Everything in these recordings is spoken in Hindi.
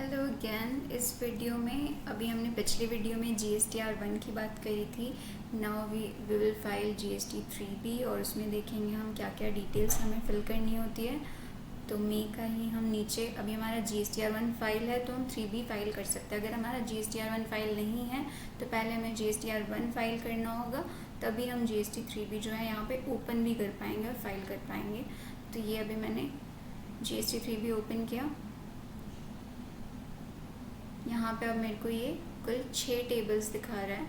Hello again. इस वीडियो में अभी हमने पिछली वीडियो में GSTR1 की बात करी थी। Now we will file GST3B और उसमें देखेंगे हम क्या क्या डिटेल्स हमें फिल करनी होती है। तो मे का ही हम नीचे, अभी हमारा GSTR1 फाइल है तो हम 3B फाइल कर सकते हैं। अगर हमारा GSTR1 फाइल नहीं है तो पहले हमें GSTR1 फाइल करना होगा, तभी हम GST3B जो है यहाँ पे ओपन भी कर पाएंगे और फाइल कर पाएंगे। तो ये अभी मैंने GST3B ओपन किया। यहाँ पे अब मेरे को ये कुल 6 टेबल्स दिखा रहा है।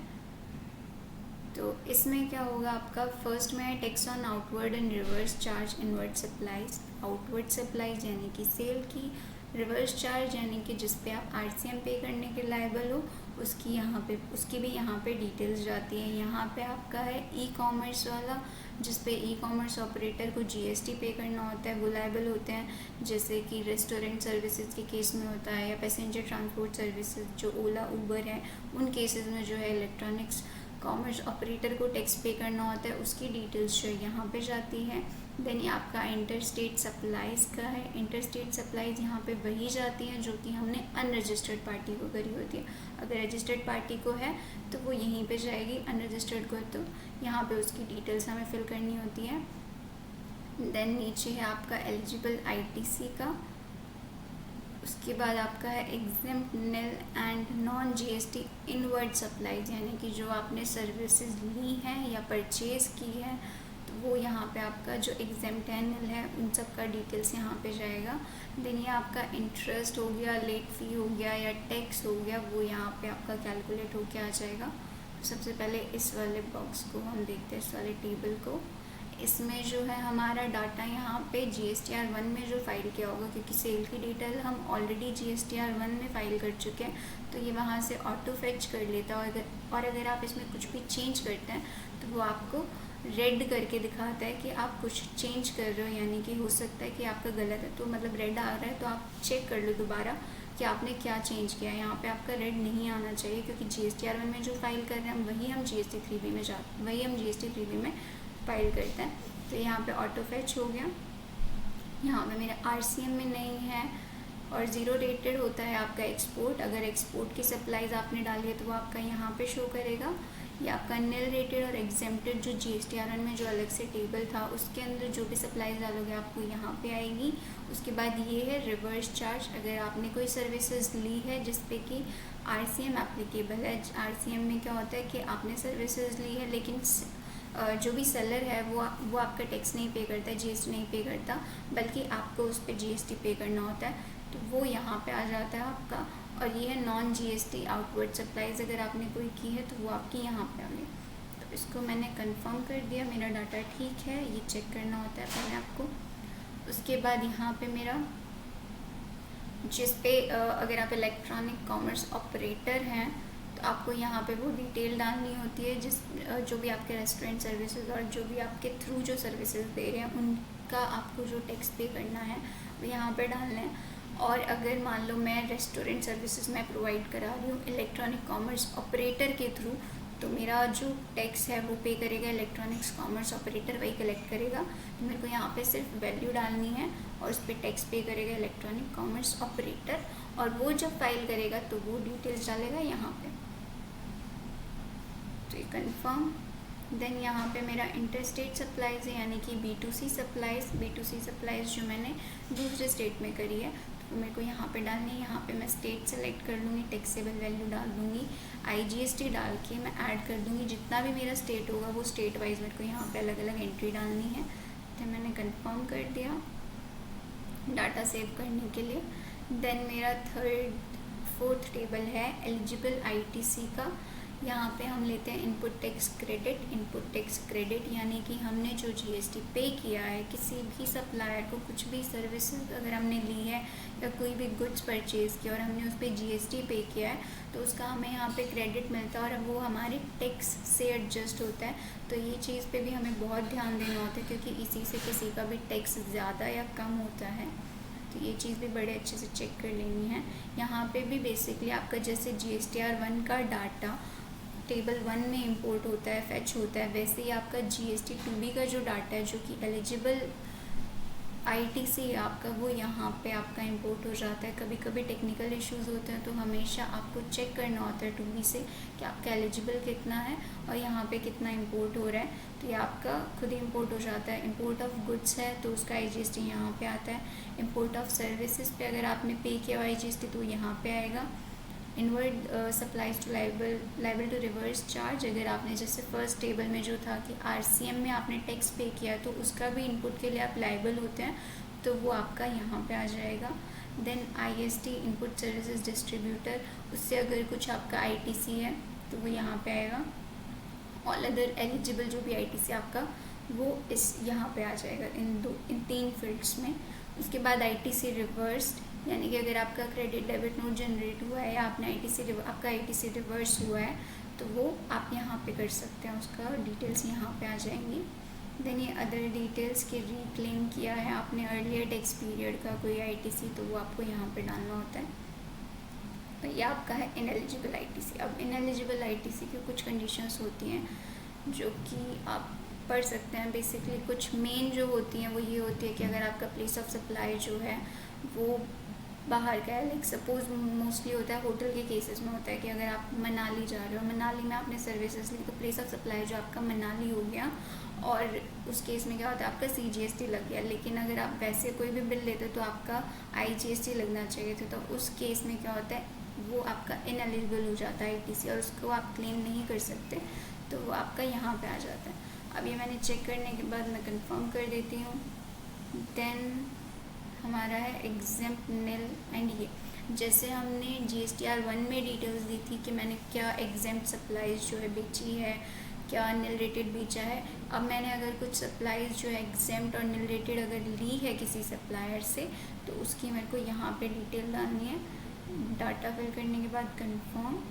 तो इसमें क्या होगा आपका, फर्स्ट में है tax on outward and reverse charge inward supplies. Outward supplies यानी कि सेल की, रिवर्स चार्ज यानी कि जिस पे आप RCM पे करने के लायबल हो, उसकी भी यहाँ पे डिटेल्स जाती है। यहाँ पे आपका है ई-कॉमर्स वाला, जिस पे ई-कॉमर्स ऑपरेटर को GST पे करना होता है, वो लायबल होते हैं। जैसे कि रेस्टोरेंट सर्विसेज के केस में होता है, या पैसेंजर ट्रांसपोर्ट सर्विसेज जो ओला उबर है, उन केसेस में जो है इलेक्ट्रॉनिक्स कॉमर्स ऑपरेटर को टैक्स पे करना होता है, उसकी डिटेल्स जो यहाँ पे जाती है। देन ये आपका इंटर स्टेट सप्लाईज़ का है। इंटर स्टेट सप्लाईज़ यहाँ पे वही जाती हैं जो कि हमने अनरजिस्टर्ड पार्टी को करी होती है। अगर रजिस्टर्ड पार्टी को है तो वो यहीं पे जाएगी, अनरजिस्टर्ड को तो यहाँ पे उसकी डिटेल्स हमें फिल करनी होती है। देन नीचे है आपका एलिजिबल ITC का। उसके बाद आपका है exempt nil and non GST inward supplies, यानी कि जो आपने सर्विसेज ली हैं या परचेज़ की है, तो वो यहाँ पे आपका जो एग्जेम्प्ट है, निल है, उन सब का डिटेल्स यहाँ पे जाएगा। देन ये आपका इंटरेस्ट हो गया, लेट फ़ी हो गया या टैक्स हो गया, वो यहाँ पे आपका कैलकुलेट होके आ जाएगा। सबसे पहले इस वाले बॉक्स को हम देखते हैं, इस वाले टेबल को। इसमें जो है हमारा डाटा यहाँ पे GSTR1 में जो फाइल किया होगा, क्योंकि सेल की डिटेल हम ऑलरेडी GSTR1 में फ़ाइल कर चुके हैं, तो ये वहाँ से ऑटो फेच कर लेता है। और अगर आप इसमें कुछ भी चेंज करते हैं तो वो आपको रेड करके दिखाता है कि आप कुछ चेंज कर रहे हो, यानी कि हो सकता है कि आपका गलत है, तो मतलब रेड आ रहा है तो आप चेक कर लो दोबारा कि आपने क्या चेंज किया है। यहाँ पे आपका रेड नहीं आना चाहिए, क्योंकि GSTR1 में जो फाइल कर रहे हैं वही हम GST3B में फाइल करते हैं। तो यहाँ पे ऑटो फैच हो गया। यहाँ पे मेरा RCM में नहीं है, और ज़ीरो रेटेड होता है आपका एक्सपोर्ट। अगर एक्सपोर्ट की सप्लाईज आपने डाली है तो वो आपका यहाँ पे शो करेगा। ये आपका निल रेटेड और एग्जेम्प्टेड जो GSTR1 में जो अलग से टेबल था, उसके अंदर जो भी सप्लाईज डालोगे आपको यहाँ पे आएगी। उसके बाद ये है रिवर्स चार्ज। अगर आपने कोई सर्विसेज ली है जिसपे कि RCM एप्लीकेबल है। RCM में क्या होता है कि आपने सर्विसेज ली है, लेकिन जो भी सेलर है वो आपका टैक्स नहीं पे करता है, GST नहीं पे करता, बल्कि आपको उस पर GST पे करना होता है, तो वो यहाँ पे आ जाता है आपका। और ये है नॉन GST आउटवर्ड सप्लाईज, अगर आपने कोई की है तो वो आपकी यहाँ पे आ गई। तो इसको मैंने कंफर्म कर दिया, मेरा डाटा ठीक है, ये चेक करना होता है पहले आपको। उसके बाद यहाँ पे मेरा जिस पे अगर आप इलेक्ट्रॉनिक कॉमर्स ऑपरेटर हैं तो आपको यहाँ पे वो डिटेल डालनी होती है, जो भी आपके रेस्टोरेंट सर्विसेज और जो भी आपके थ्रू जो सर्विसेज दे रहे हैं उनका आपको जो टैक्स पे करना है वो यहाँ पे डालना है। और अगर मान लो मैं रेस्टोरेंट सर्विसेज मैं प्रोवाइड करा रही हूँ इलेक्ट्रॉनिक कॉमर्स ऑपरेटर के थ्रू, तो मेरा जो टैक्स है वो पे करेगा इलेक्ट्रॉनिक्स कॉमर्स ऑपरेटर, वही कलेक्ट करेगा। तो मेरे को यहाँ पे सिर्फ वैल्यू डालनी है और उस पर टैक्स पे करेगा इलेक्ट्रॉनिक कॉमर्स ऑपरेटर, और वो जब फाइल करेगा तो वो डिटेल्स डालेगा यहाँ पे। तो ये कंफर्म। देन यहाँ पे मेरा इंटरस्टेट सप्लाईज है, यानी कि B2C सप्लाईज जो मैंने दूसरे स्टेट में करी है, तो मेरे को यहाँ पे डालनी है। यहाँ पे मैं स्टेट सेलेक्ट कर लूँगी, टैक्सेबल वैल्यू डाल दूँगी, IGST डाल के मैं ऐड कर दूँगी। जितना भी मेरा स्टेट होगा वो स्टेट वाइज मेरे को यहाँ पे अलग अलग एंट्री डालनी है। तो मैंने कंफर्म कर दिया डाटा सेव करने के लिए। देन मेरा फोर्थ टेबल है एलिजिबल ITC का। यहाँ पे हम लेते हैं इनपुट टैक्स क्रेडिट, यानी कि हमने जो GST पे किया है किसी भी सप्लायर को, कुछ भी सर्विसेज अगर हमने ली है या कोई भी गुड्स परचेज़ किया और हमने उस पर GST पे किया है, तो उसका हमें यहाँ पे क्रेडिट मिलता है और वो हमारे टैक्स से एडजस्ट होता है। तो ये चीज़ पे भी हमें बहुत ध्यान देना होता है, क्योंकि इसी से किसी का भी टैक्स ज़्यादा या कम होता है। तो ये चीज़ भी बड़े अच्छे से चेक कर लेनी है। यहाँ पे भी बेसिकली आपका जैसे GSTR1 का डाटा टेबल 1 में इंपोर्ट होता है, फैच होता है, वैसे ही आपका GST2B का जो डाटा है, जो कि एलिजिबल आईटीसी आपका वो यहाँ पे आपका इंपोर्ट हो जाता है। कभी कभी टेक्निकल इश्यूज होते हैं तो हमेशा आपको चेक करना होता है टूबी से कि आपका एलिजिबल कितना है और यहाँ पे कितना इंपोर्ट हो रहा है। तो ये आपका खुद ही इंपोर्ट हो जाता है। इंपोर्ट ऑफ गुड्स है तो उसका IGST यहाँ पे आता है। इंपोर्ट ऑफ सर्विसेज पे अगर आपने पे किया हुआ IGST तो यहाँ पे आएगा। Inward supplies to liable to reverse charge, अगर आपने जैसे फर्स्ट टेबल में जो था कि RCM में आपने टैक्स पे किया तो उसका भी इनपुट के लिए आप लाइबल होते हैं, तो वो आपका यहाँ पे आ जाएगा। Then ISD input services distributor, उससे अगर कुछ आपका ITC है तो वो यहाँ पे आएगा। ऑल अदर एलिजिबल जो भी ITC आपका वो इस यहाँ पे आ जाएगा इन 3 फील्ड्स में। उसके बाद ITC रिवर्स्ड, यानी कि अगर आपका क्रेडिट डेबिट नोट जनरेट हुआ है या आपने आपका ITC रिवर्स हुआ है तो वो आप यहाँ पे कर सकते हैं, उसका डिटेल्स यहाँ पे आ जाएंगी। देन ये अदर डिटेल्स के रिक्लेम किया है आपने अर्लियर टैक्स पीरियड का कोई ITC तो वो आपको यहाँ पे डालना होता है। तो ये आपका है इनएलिजिबल ITC। अब इनएलिजिबल ITC की कुछ कंडीशंस होती हैं जो कि आप पढ़ सकते हैं। बेसिकली कुछ मेन जो होती हैं वो ये होती है कि अगर आपका प्लेस ऑफ सप्लाई जो है वो बाहर का है, लाइक सपोज मोस्टली होता है होटल के केसेस में होता है कि अगर आप मनाली जा रहे हो, मनाली में आपने सर्विसेज ली तो प्लेस ऑफ सप्लाई जो आपका मनाली हो गया, और उस केस में क्या होता है आपका CGST लग गया। लेकिन अगर आप वैसे कोई भी बिल लेते हो तो आपका IGST लगना चाहिए था, तो उस केस में क्या होता है वो आपका इनएलिजिबल हो जाता है ITC और उसको आप क्लेम नहीं कर सकते, तो वो आपका यहाँ पे आ जाता है। अब ये मैंने चेक करने के बाद मैं कंफर्म कर देती हूँ। देन हमारा है एग्जेम्प्ट निल, एंड ये जैसे हमने GSTR 1 में डिटेल्स दी थी कि मैंने क्या एग्जेम्प्ट सप्लाईज जो है बेची है, क्या निल रेटेड बेचा है। अब मैंने अगर कुछ सप्लाईज जो है एग्जेम्प्ट और निल रेटेड अगर ली है किसी सप्लायर से तो उसकी मेरे को यहाँ पे डिटेल डालनी है। डाटा फिल करने के बाद कंफर्म।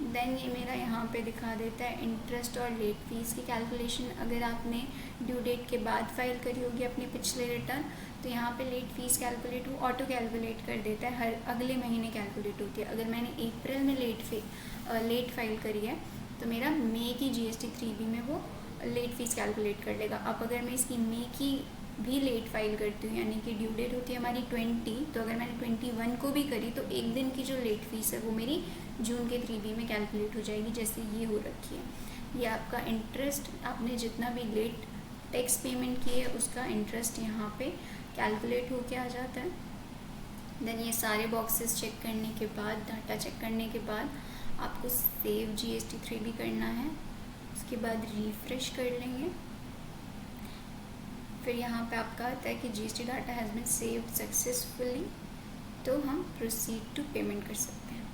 देन ये मेरा यहाँ पे दिखा देता है इंटरेस्ट और लेट फीस की कैलकुलेशन। अगर आपने ड्यू डेट के बाद फाइल करी होगी अपने पिछले रिटर्न तो यहाँ पे लेट फीस कैलकुलेट हो ऑटो कैलकुलेट कर देता है, हर अगले महीने कैलकुलेट होती है। अगर मैंने अप्रैल में लेट फाइल करी है तो मेरा मई की GST 3B में वो लेट फीस कैलकुलेट कर लेगा। अब अगर मैं इसकी मई की भी लेट फाइल करती हूँ, यानी कि ड्यू डेट होती है हमारी 20, तो अगर मैंने 21 को भी करी तो एक दिन की जो लेट फीस है वो मेरी जून के 3B में कैलकुलेट हो जाएगी, जैसे ये हो रखी है। ये आपका इंटरेस्ट, आपने जितना भी लेट टैक्स पेमेंट की है उसका इंटरेस्ट यहाँ पे कैलकुलेट होके आ जाता है। देन ये सारे बॉक्सेस चेक करने के बाद, डाटा चेक करने के बाद आपको सेव GST 3B करना है। उसके बाद रिफ्रेश कर लेंगे। फिर यहाँ पे आपका आता है कि GST data has been saved successfully, तो हम प्रोसीड टू पेमेंट कर सकते हैं।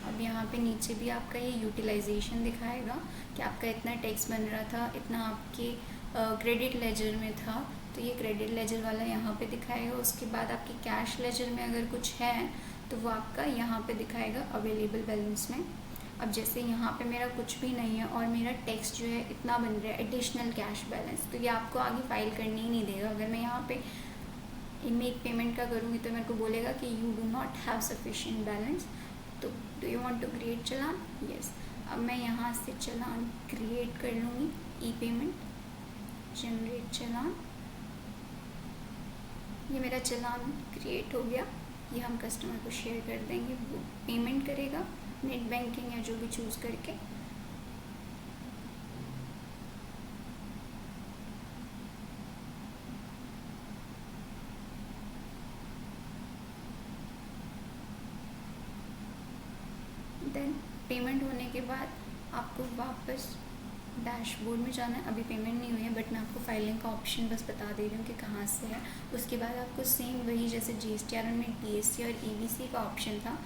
अब यहाँ पे नीचे भी आपका ये यूटिलाइजेशन दिखाएगा कि आपका इतना टैक्स बन रहा था, इतना आपके क्रेडिट लेजर में था, तो ये क्रेडिट लेजर वाला यहाँ पे दिखाएगा। उसके बाद आपके कैश लेजर में अगर कुछ है तो वो आपका यहाँ पे दिखाएगा अवेलेबल बैलेंस में। अब जैसे यहाँ पे मेरा कुछ भी नहीं है और मेरा टैक्स जो है इतना बन रहा है एडिशनल कैश बैलेंस, तो ये आपको आगे फाइल करने ही नहीं देगा। अगर मैं यहाँ पे मेक पेमेंट का करूँगी तो मेरे को बोलेगा कि you do not have sufficient balance, तो do you want to create challan? Yes. अब मैं यहाँ से चलान क्रिएट कर लूँगी, ई-पेमेंट, जनरेट चलान। ये मेरा चलान क्रिएट हो गया। ये हम कस्टमर को शेयर कर देंगे, वो पेमेंट करेगा नेट बैंकिंग या जो भी चूज़ करके। देन पेमेंट होने के बाद आपको वापस डैशबोर्ड में जाना है। अभी पेमेंट नहीं हुई है बट मैं आपको फाइलिंग का ऑप्शन बस बता दे रही हूँ कि कहाँ से है। उसके बाद आपको सेम वही जैसे GSTR में DSC और EVC का ऑप्शन था,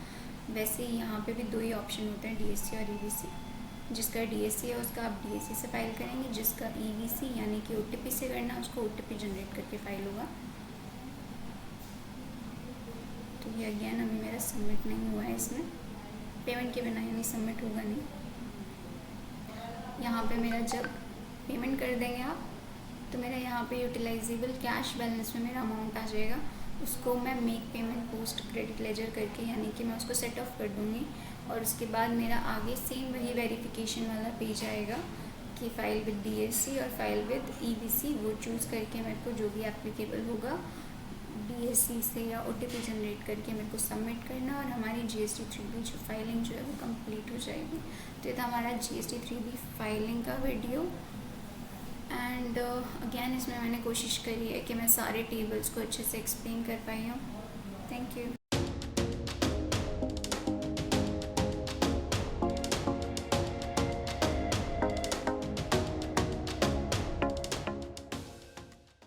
वैसे ही यहाँ पे भी 2 ही ऑप्शन होते हैं, DSC और EVC। जिसका DSC है उसका आप DSC से फाइल करेंगे, जिसका EVC यानी कि OTP से करना है उसको OTP जनरेट करके फाइल होगा। तो ये अगेन अभी मेरा सबमिट नहीं हुआ है, इसमें पेमेंट के बिना यानी सबमिट होगा नहीं। यहाँ पे मेरा जब पेमेंट कर देंगे आप तो मेरा यहाँ पे यूटिलाइजेबल कैश बैलेंस में मेरा अमाउंट आ जाएगा। उसको मैं make payment post credit ledger करके यानी कि मैं उसको सेट ऑफ कर दूँगी और उसके बाद मेरा आगे सेम वही वेरिफिकेशन वाला पेज आएगा कि फ़ाइल विद DSC और फाइल विद EBC, वो चूज़ करके मेरे को जो भी एप्लीकेबल होगा DSC से या OTP जनरेट करके मेरे को सबमिट करना, और हमारी GST 3B जो फाइलिंग जो है वो कंप्लीट हो जाएगी। तो ये था हमारा GST 3B फाइलिंग का वीडियो। एंड अगेन इसमें मैंने कोशिश करी है कि मैं सारे टेबल्स को अच्छे से एक्सप्लेन कर पाई हूँ। Thank you.